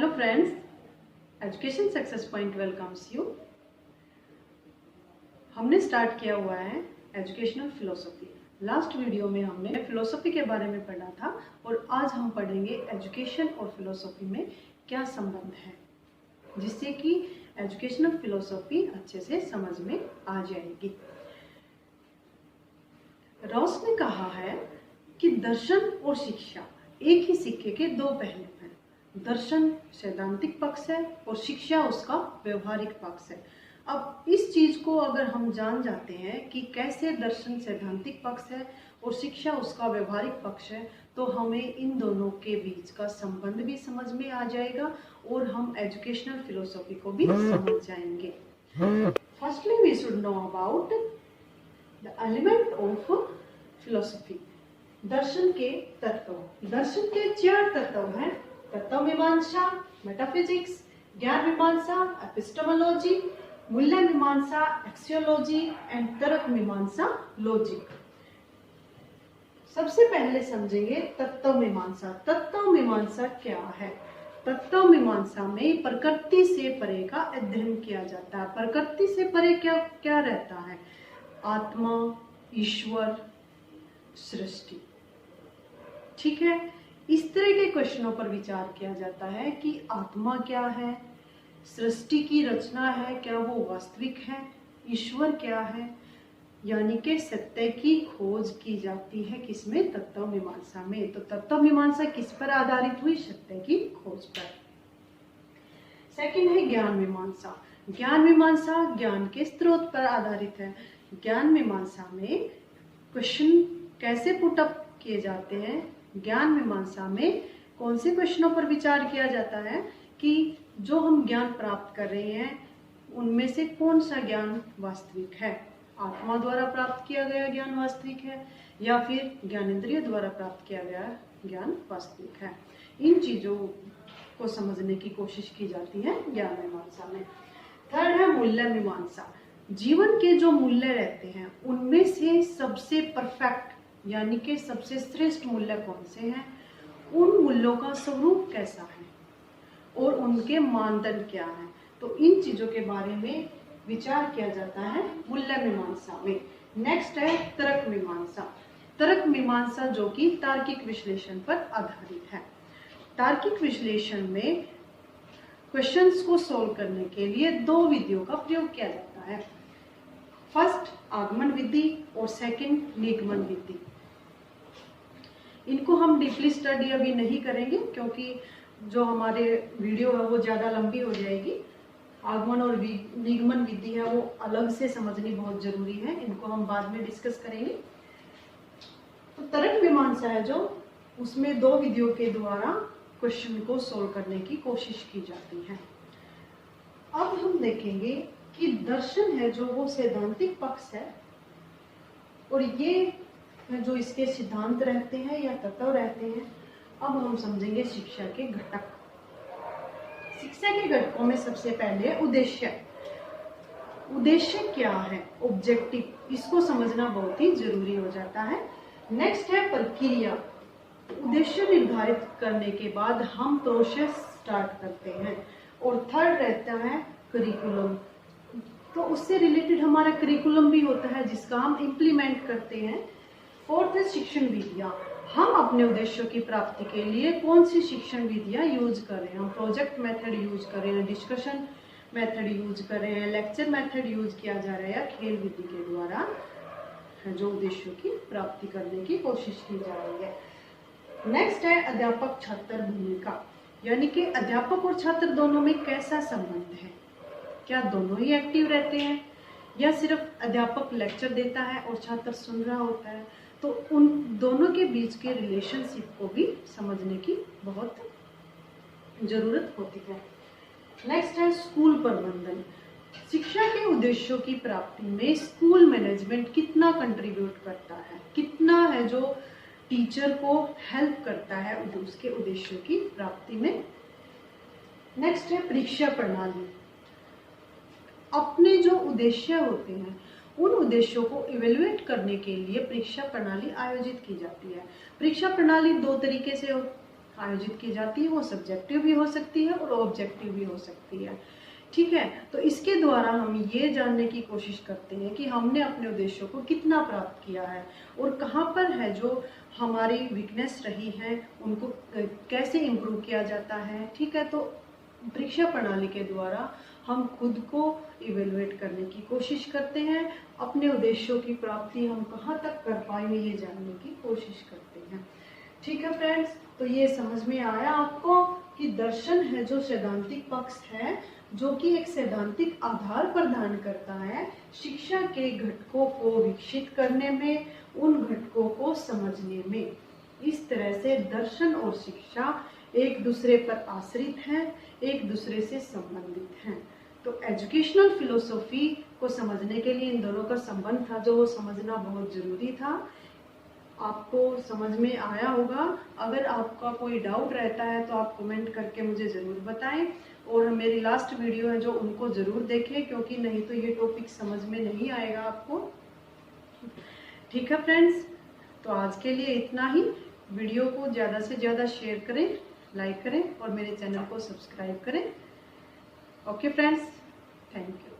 Hello friends, education success point welcomes you. हमने start किया हुआ है एजुकेशनल फिलोसफी। लास्ट वीडियो में हमने फिलोसफी के बारे में पढ़ा था और आज हम पढ़ेंगे एजुकेशन और फिलोसफी में क्या संबंध है, जिससे कि एजुकेशनल फिलोसफी अच्छे से समझ में आ जाएगी। रॉस ने कहा है कि दर्शन और शिक्षा एक ही सिक्के के दो पहलू हैं। दर्शन सैद्धांतिक पक्ष है और शिक्षा उसका व्यवहारिक पक्ष है। अब इस चीज को अगर हम जान जाते हैं कि कैसे दर्शन सैद्धांतिक पक्ष है और शिक्षा उसका व्यवहारिक पक्ष है, तो हमें इन दोनों के बीच का संबंध भी समझ में आ जाएगा और हम एजुकेशनल फिलोसफी को भी समझ जाएंगे। Firstly we should know about the element of philosophy. दर्शन के तत्व। दर्शन के 4 तत्व हैं: तत्व मीमांसा, मेटाफिजिक्स, ज्ञान मीमांसा, एपिस्टेमोलॉजी, मूल्य मीमांसा, एक्सियोलॉजी एंड तर्क मीमांसा, लॉजिक। सबसे पहले समझेंगे तत्व मीमांसा। तत्व मीमांसा क्या है? तत्व मीमांसा में प्रकृति से परे का अध्ययन किया जाता है। प्रकृति से परे क्या क्या रहता है? आत्मा, ईश्वर, सृष्टि। ठीक है, इस तरह के क्वेश्चनों पर विचार किया जाता है कि आत्मा क्या है, सृष्टि की रचना है, क्या वो वास्तविक है, ईश्वर क्या है, यानी कि सत्य की खोज की जाती है किसमें? तत्व मीमांसा में। तो तत्व मीमांसा किस पर आधारित हुई? सत्य की खोज पर। सेकंड है ज्ञान मीमांसा। ज्ञान मीमांसा ज्ञान के स्रोत पर आधारित है। ज्ञान मीमांसा में क्वेश्चन कैसे पुट अप किए जाते हैं? ज्ञान मीमांसा में कौन से क्वेश्चनों पर विचार किया जाता है कि जो हम ज्ञान प्राप्त कर रहे हैं उनमें से कौन सा ज्ञान वास्तविक है? आत्मा द्वारा प्राप्त किया गया ज्ञान वास्तविक है या फिर ज्ञानेंद्रिय द्वारा प्राप्त किया गया ज्ञान वास्तविक है? इन चीजों को समझने की कोशिश की जाती है ज्ञान मीमांसा में। थर्ड है मूल्य मीमांसा। जीवन के जो मूल्य रहते हैं उनमें से सबसे परफेक्ट यानी कि सबसे श्रेष्ठ मूल्य कौन से हैं, उन मूल्यों का स्वरूप कैसा है और उनके मानदंड क्या हैं, तो इन चीजों के बारे में विचार किया जाता है मूल्य मीमांसा में। नेक्स्ट है तर्क मीमांसा। तर्क मीमांसा जो कि तार्किक विश्लेषण पर आधारित है। तार्किक विश्लेषण में क्वेश्चंस को सोल्व करने के लिए 2 विधियों का प्रयोग किया जाता है। फर्स्ट आगमन विधि और सेकंड निगमन विधि। इनको हम डीपली स्टडी अभी नहीं करेंगे क्योंकि जो हमारे वीडियो है वो ज़्यादा लंबी हो जाएगी। आगमन और निगमन विधि है वो अलग से समझनी बहुत जरूरी है, इनको हम बाद में डिस्कस करेंगे। तो तर्क मीमांसा है जो उसमें 2 विधियों के द्वारा क्वेश्चन को सोल्व करने की कोशिश की जाती है। अब हम देखेंगे कि दर्शन है जो वो सैद्धांतिक पक्ष है और ये जो इसके सिद्धांत रहते हैं या तत्व रहते हैं। अब हम समझेंगे शिक्षा के घटक। शिक्षा के घटकों में सबसे पहले उद्देश्य। उद्देश्य क्या है? ऑब्जेक्टिव। इसको समझना बहुत ही जरूरी हो जाता है। नेक्स्ट है प्रक्रिया। उद्देश्य निर्धारित करने के बाद हम प्रोसेस स्टार्ट करते हैं। और थर्ड रहता है करिकुलम। तो उससे रिलेटेड हमारा करिकुलम भी होता है जिसका हम इम्प्लीमेंट करते हैं। फोर्थ है शिक्षण विधियां। हम अपने उद्देश्यों की प्राप्ति के लिए कौन सी शिक्षण विधियां यूज कर रहे हैं? हम प्रोजेक्ट मेथड यूज कर रहे हैं, डिस्कशन मेथड यूज कर रहे हैं, लेक्चर मेथड यूज किया जा रहा है या खेल विधि के द्वारा जो उद्देश्यों की प्राप्ति करने की कोशिश की जा रही है। नेक्स्ट है अध्यापक छात्र भूमिका, यानी कि अध्यापक और छात्र दोनों में कैसा संबंध है? क्या दोनों ही एक्टिव रहते हैं या सिर्फ अध्यापक लेक्चर देता है और छात्र सुन रहा होता है? तो उन दोनों के बीच के रिलेशनशिप को भी समझने की बहुत जरूरत होती है। नेक्स्ट है स्कूल प्रबंधन। शिक्षा के उद्देश्यों की प्राप्ति में स्कूल मैनेजमेंट कितना कंट्रीब्यूट करता है, कितना है जो टीचर को हेल्प करता है उसके उद्देश्यों की प्राप्ति में। नेक्स्ट है परीक्षा प्रणाली। अपने जो उद्देश्य होते हैं उन उद्देश्यों को इवेल्युएट करने के लिए परीक्षा प्रणाली आयोजित की जाती है। परीक्षा प्रणाली 2 तरीके से आयोजित की जाती है वो सब्जेक्टिव भी हो सकती है और ऑब्जेक्टिव भी हो सकती है। ठीक है, तो इसके द्वारा हम ये जानने की कोशिश करते हैं कि हमने अपने उद्देश्यों को कितना प्राप्त किया है और कहाँ पर है जो हमारी वीकनेस रही है उनको कैसे इम्प्रूव किया जाता है। ठीक है, तो परीक्षा प्रणाली के द्वारा हम खुद को इवेलुएट करने की कोशिश करते हैं, अपने उद्देश्यों की प्राप्ति हम कहाँ तक कर पाए ये जानने की कोशिश करते हैं। ठीक है फ्रेंड्स, तो ये समझ में आया आपको कि दर्शन है जो सैद्धांतिक पक्ष है, जो कि एक सैद्धांतिक आधार प्रदान करता है शिक्षा के घटकों को विकसित करने में, उन घटकों को समझने में। इस तरह से दर्शन और शिक्षा एक दूसरे पर आश्रित हैं, एक दूसरे से संबंधित हैं। तो एजुकेशनल फिलोसॉफी को समझने के लिए इन दोनों का संबंध था जो वो समझना बहुत जरूरी था। आपको समझ में आया होगा। अगर आपका कोई डाउट रहता है तो आप कमेंट करके मुझे ज़रूर बताएं, और मेरी लास्ट वीडियो है जो उनको ज़रूर देखें, क्योंकि नहीं तो ये टॉपिक समझ में नहीं आएगा आपको। ठीक है फ्रेंड्स, तो आज के लिए इतना ही। वीडियो को ज़्यादा से ज़्यादा शेयर करें, लाइक करें और मेरे चैनल को सब्सक्राइब करें। Okay friends, thank you.